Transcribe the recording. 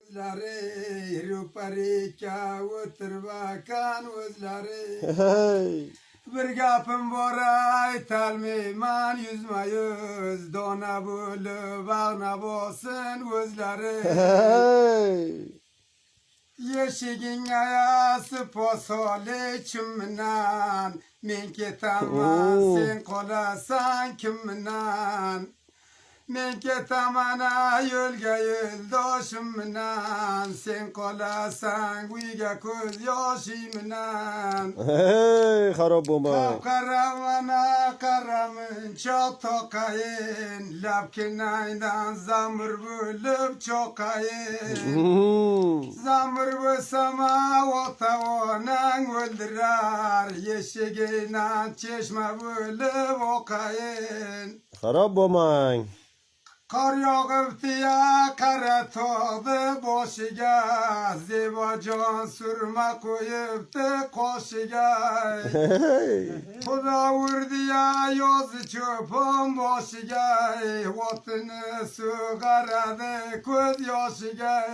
Özleri ruparika oturbakan özleri. Hey. Bir gapım boray talmiman yüzme yüz dona bulu bağna bolsun özleri. Hey. Yeşigin ayası posole çümünan min ketaman sen kolasan kümünan. Men ketamana yölge yıldoşumdan sen kolasan güyge köz yaşımdan. Hey, harap bomba. Karamana karamın çok tokayın lapkinaydan zamır bulup çokayın. Zamır bu sama otavunan öldürer yeşiginan çeşme bulup okayın. Harap bomba. Kar yağıp diye kara toğdu boşiga Zeba can sürme koyuptu koşiga Hey. Kuda vurdu ya yazı çöpüm boşiga Vatını su karadı göz yaşiga